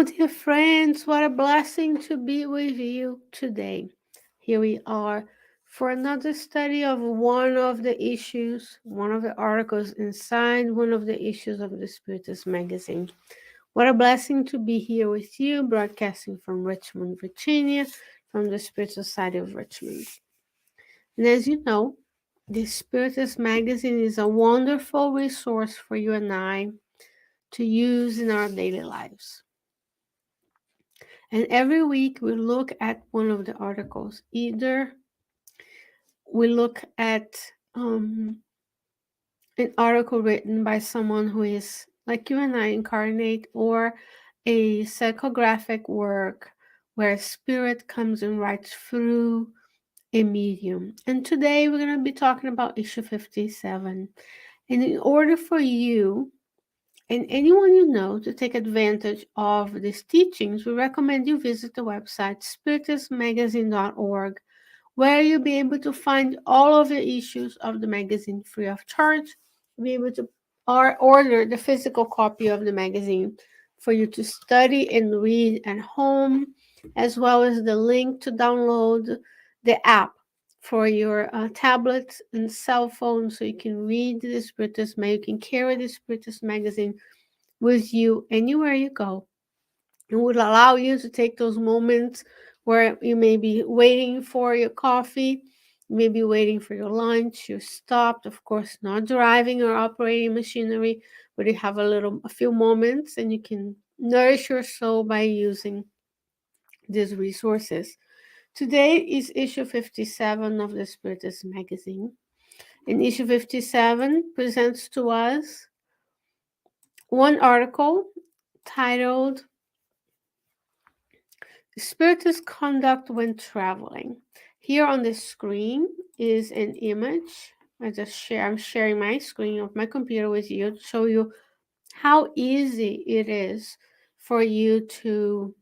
Hello, dear friends. What a blessing to be with you today. Here we are for another study of one of the issues, one of the articles inside one of the issues of the Spiritist magazine. What a blessing to be here with you, broadcasting from Richmond, Virginia, from the Spirit Society of Richmond. And as you know, the Spiritist magazine is a wonderful resource for you and I to use in our daily lives. And every week we look at one of the articles. Either we look at an article written by someone who is like you and I incarnate, or a psychographic work where spirit comes and writes through a medium. And today we're going to be talking about issue 57. And in order for you and anyone you know to take advantage of these teachings, we recommend you visit the website spiritistmagazine.org, where you'll be able to find all of the issues of the magazine free of charge. You'll be able to order the physical copy of the magazine for you to study and read at home, as well as the link to download the app for your tablets and cell phone, so you can read the Spiritist magazine. You can carry the Spiritist magazine with you anywhere you go. It would allow you to take those moments where you may be waiting for your coffee, you may be waiting for your lunch, you're stopped, of course, not driving or operating machinery, but you have a few moments and you can nourish your soul by using these resources. Today is issue 57 of the Spiritist magazine. And issue 57 presents to us one article titled Spiritist Conduct When Traveling. Here on the screen is an image. I'm sharing my screen of my computer with you to show you how easy it is for you to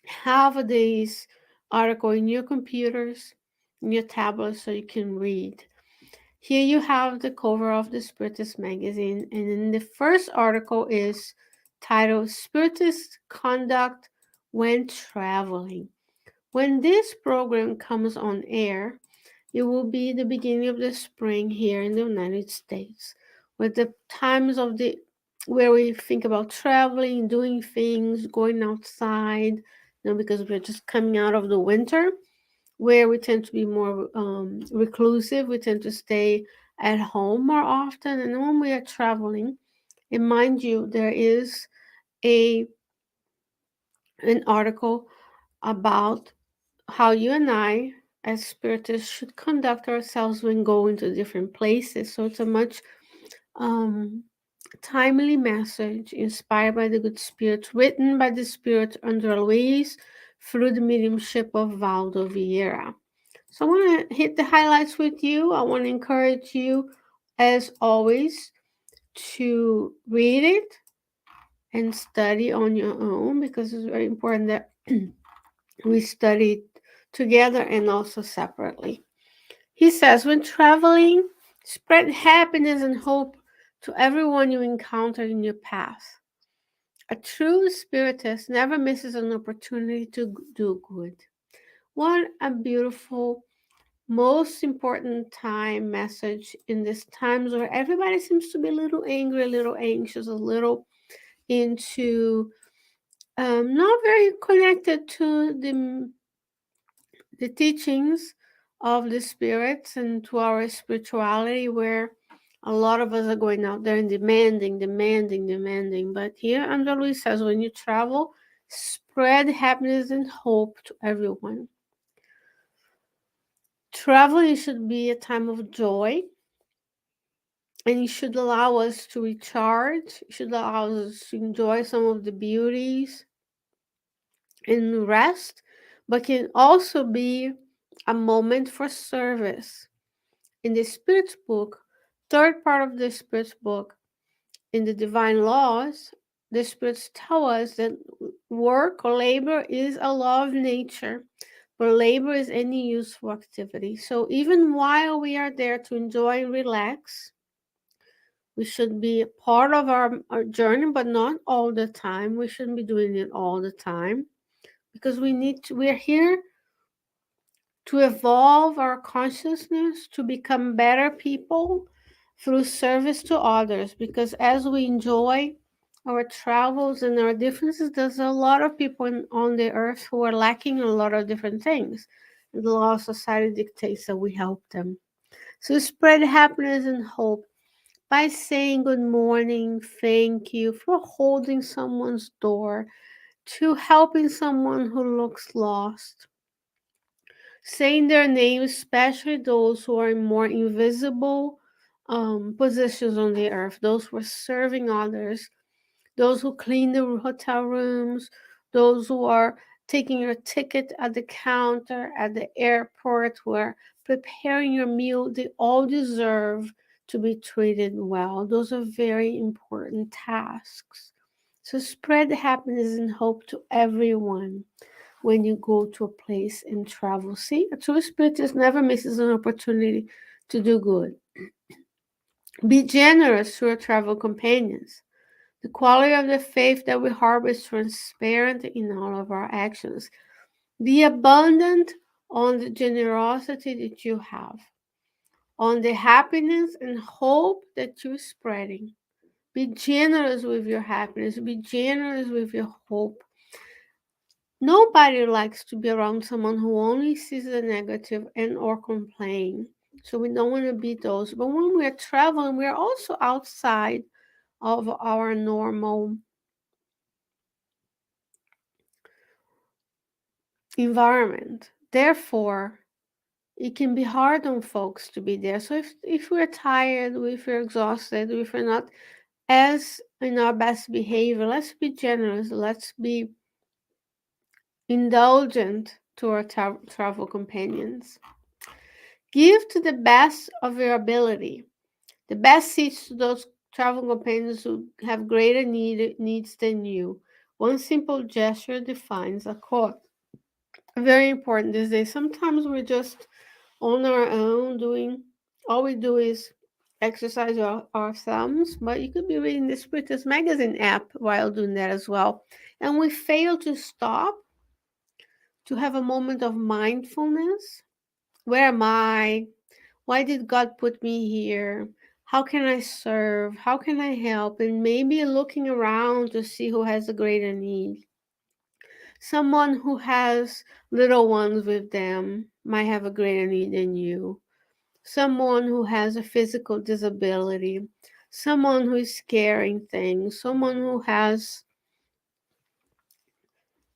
have this article in your computers, in your tablets, so you can read. Here you have the cover of the Spiritist magazine, and then the first article is titled Spiritist Conduct When Traveling. When this program comes on air, it will be the beginning of the spring here in the United States, with the times of the where we think about traveling, doing things, going outside, because we're just coming out of the winter, where we tend to be more reclusive. We tend to stay at home more often. And when we are traveling, and mind you, there is a an article about how you and I, as spiritists, should conduct ourselves when going to different places. So it's a much um, timely message inspired by the good spirit, written by the spirit under Luiz through the mediumship of Valdo Vieira. So I want to hit the highlights with you. I want to encourage you, as always, to read it and study on your own, because it's very important that we study together and also separately. He says, when traveling, spread happiness and hope to everyone you encounter in your path. A true spiritist never misses an opportunity to do good. What a beautiful, most important time message in these times where everybody seems to be a little angry, a little anxious, a little into not very connected to the teachings of the spirits and to our spirituality, where a lot of us are going out there and demanding. But here Andrea Luiz says, when you travel, spread happiness and hope to everyone. Traveling should be a time of joy, and it should allow us to recharge. It should allow us to enjoy some of the beauties and rest, but can also be a moment for service. In the Spirit's book, third part of the Spirit's book, in the Divine Laws, the Spirits tell us that work or labor is a law of nature, but labor is any useful activity. So even while we are there to enjoy and relax, We should be part of our journey, but not all the time. We shouldn't be doing it all the time because we're here to evolve our consciousness, to become better people through service to others. Because as we enjoy our travels and our differences, there's a lot of people on the earth who are lacking a lot of different things. And the law of society dictates that we help them. So spread happiness and hope by saying good morning, thank you for holding someone's door, to helping someone who looks lost, saying their names, especially those who are in more invisible positions on the earth, those who are serving others, those who clean the hotel rooms, those who are taking your ticket at the counter at the airport, who are preparing your meal. They all deserve to be treated well. Those are very important tasks. So spread happiness and hope to everyone when you go to a place and travel. See, a true spiritist never misses an opportunity to do good. Be generous to your travel companions. The quality of the faith that we harbor is transparent in all of our actions. Be abundant on the generosity that you have, on the happiness and hope that you're spreading. Be generous with your happiness. Be generous with your hope. Nobody likes to be around someone who only sees the negative and or complain. So we don't want to be those. But when we're traveling, we're also outside of our normal environment. Therefore, it can be hard on folks to be there. So if we're tired, if we're exhausted, if we're not as in our best behavior, let's be generous. Let's be indulgent to our travel companions. Give to the best of your ability. The best seats to those travel companions who have greater needs than you. One simple gesture defines a cause. Very important these days. Sometimes we're just on our own doing, all we do is exercise our thumbs, but you could be reading the Spiritist magazine app while doing that as well. And we fail to stop to have a moment of mindfulness. Where am I? Why did God put me here? How can I serve? How can I help? And maybe looking around to see who has a greater need. Someone who has little ones with them might have a greater need than you. Someone who has a physical disability. Someone who is carrying things. Someone who is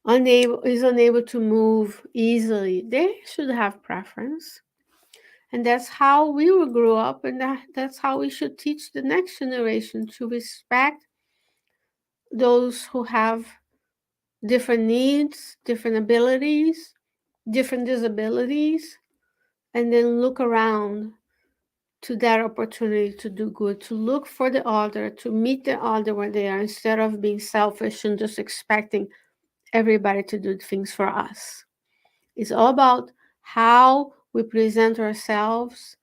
unable to move easily. They should have preference. And that's how we will grow up, and that's how we should teach the next generation to respect those who have different needs, different abilities, different disabilities, and then look around to that opportunity to do good, to look for the other, to meet the other where they are, instead of being selfish and just expecting everybody to do things for us. It's all about how we present ourselves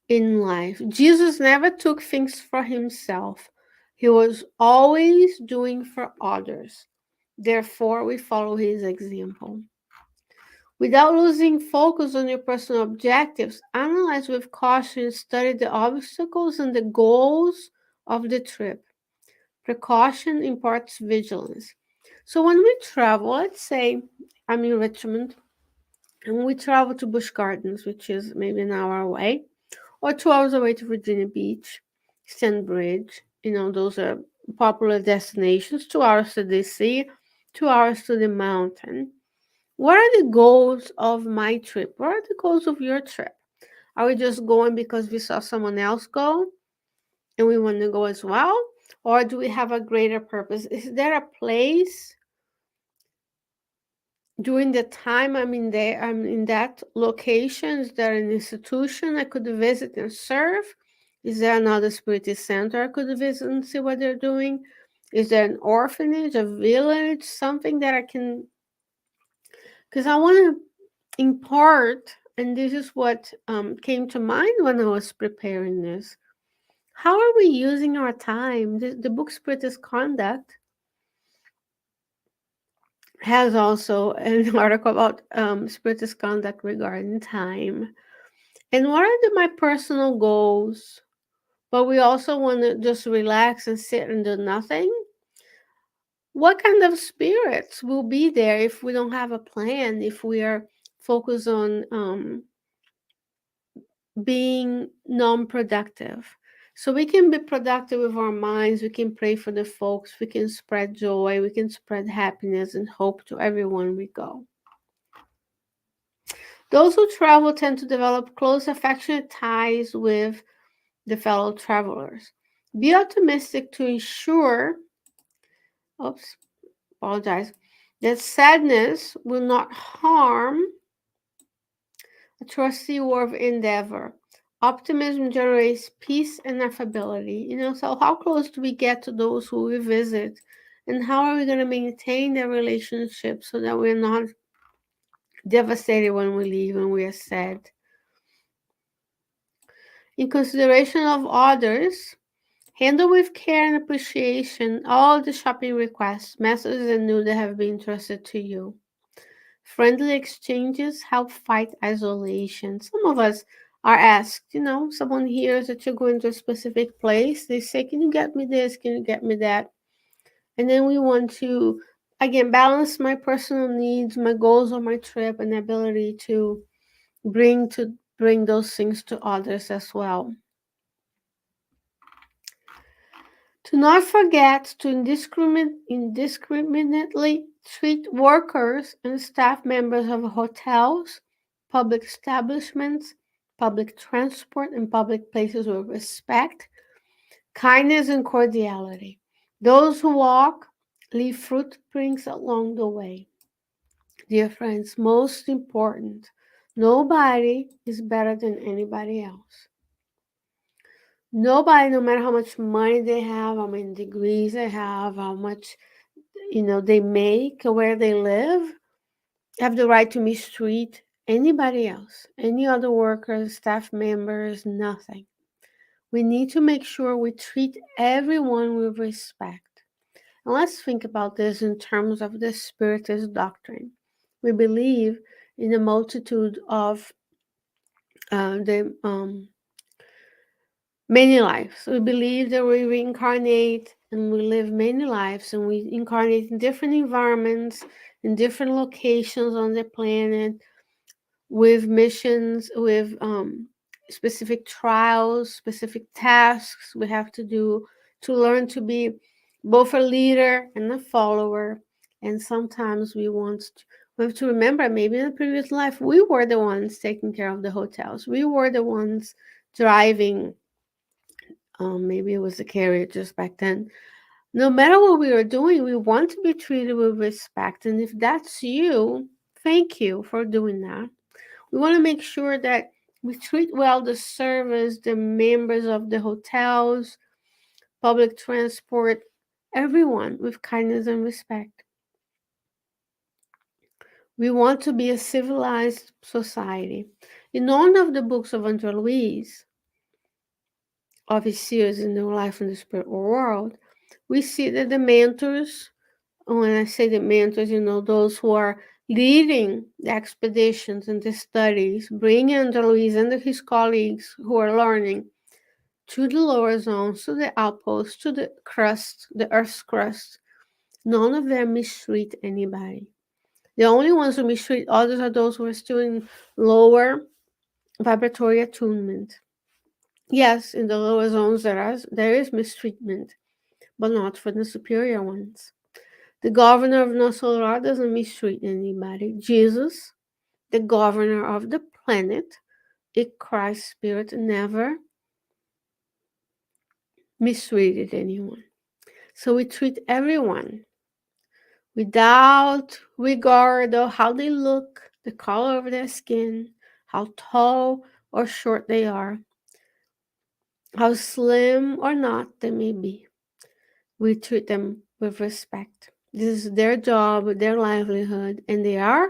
in life. Jesus never took things for himself. He was always doing for others. Therefore, we follow his example. Without losing focus on your personal objectives, analyze with caution, study the obstacles and the goals of the trip. Precaution imparts vigilance. So when we travel, let's say I'm in Richmond and we travel to Busch Gardens, which is maybe an hour away, or 2 hours away to Virginia Beach, Sandbridge. Those are popular destinations. 2 hours to the sea, 2 hours to the mountain. What are the goals of my trip? What are the goals of your trip? Are we just going because we saw someone else go and we want to go as well? Or do we have a greater purpose? Is there a place during the time I'm in that location? Is there an institution I could visit and serve? Is there another spiritist center I could visit and see what they're doing? Is there an orphanage, a village, something that I can? Because I want to impart, and this is what came to mind when I was preparing this. How are we using our time? The book Spiritist Conduct has also an article about Spiritist conduct regarding time. And what are my personal goals? But we also want to just relax and sit and do nothing. What kind of spirits will be there if we don't have a plan, if we are focused on being non-productive? So we can be productive with our minds, we can pray for the folks, we can spread joy, we can spread happiness and hope to everyone we go. Those who travel tend to develop close affectionate ties with the fellow travelers. Be optimistic to ensure, oops, apologize, that sadness will not harm a trusty war of endeavor. Optimism generates peace and affability. So how close do we get to those who we visit? And how are we going to maintain their relationship so that we're not devastated when we leave and we are sad? In consideration of others, handle with care and appreciation all the shopping requests, messages, and news that have been entrusted to you. Friendly exchanges help fight isolation. Some of us are asked, someone hears that you're going to a specific place. They say, can you get me this? Can you get me that? And then we want to, again, balance my personal needs, my goals on my trip, and the ability to bring those things to others as well. To not forget to indiscriminately treat workers and staff members of hotels, public establishments, public transport, and public places with respect, kindness, and cordiality. Those who walk leave footprints along the way. Dear friends, most important, nobody is better than anybody else. Nobody, no matter how much money they have, how many degrees they have, how much they make, or where they live, have the right to mistreat anybody else, any other workers, staff members, nothing. We need to make sure we treat everyone with respect. And let's think about this in terms of the Spiritist doctrine. We believe in a multitude of the many lives. We believe that we reincarnate and we live many lives, and we incarnate in different environments, in different locations on the planet, with missions, with specific trials, specific tasks we have to do to learn to be both a leader and a follower. And sometimes we have to remember, maybe in a previous life we were the ones taking care of the hotels, we were the ones driving. Maybe it was the carrier just back then. No matter what we are doing, we want to be treated with respect. And if that's you, thank you for doing that. We want to make sure that we treat well the service, the members of the hotels, public transport, everyone with kindness and respect. We want to be a civilized society. In one of the books of Andre Luiz, of his series in the life and the spiritual world, we see that the mentors, when I say the mentors, those who are leading the expeditions and the studies, bringing Andrew Luiz and his colleagues who are learning to the lower zones, to the outposts, to the crust, the Earth's crust. None of them mistreat anybody. The only ones who mistreat others are those who are still in lower vibratory attunement. Yes, in the lower zones there is mistreatment, but not for the superior ones. The governor of Nosolar doesn't mistreat anybody. Jesus, the governor of the planet, a Christ spirit, never mistreated anyone. So we treat everyone without regard of how they look, the color of their skin, how tall or short they are, how slim or not they may be. We treat them with respect. This is their job, their livelihood, and they are,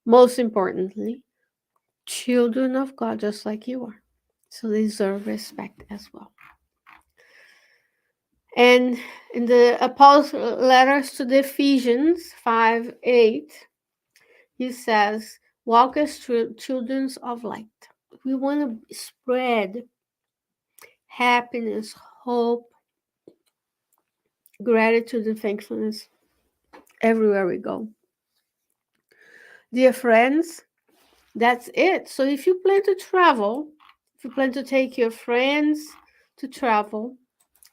most importantly, children of God just like you are. So they deserve respect as well. And in the Apostle letters to the Ephesians 5:8, he says, walk as children of light. We want to spread happiness, hope, gratitude, and thankfulness everywhere we go. Dear friends, that's it. So if you plan to travel, if you plan to take your friends to travel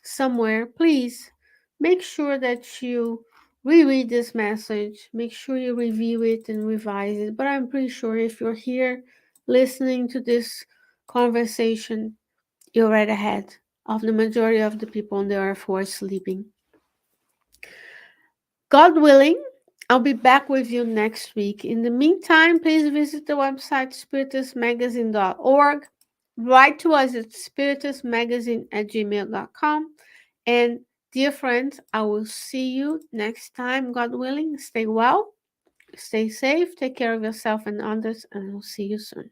somewhere, please make sure that you reread this message. Make sure you review it and revise it. But I'm pretty sure if you're here listening to this conversation, you're right ahead of the majority of the people on the earth who are sleeping. God willing, I'll be back with you next week. In the meantime, please visit the website spiritistmagazine.org. Write to us at spiritistmagazine@gmail.com. And dear friends, I will see you next time, God willing. Stay well, stay safe, take care of yourself and others, and I'll see you soon.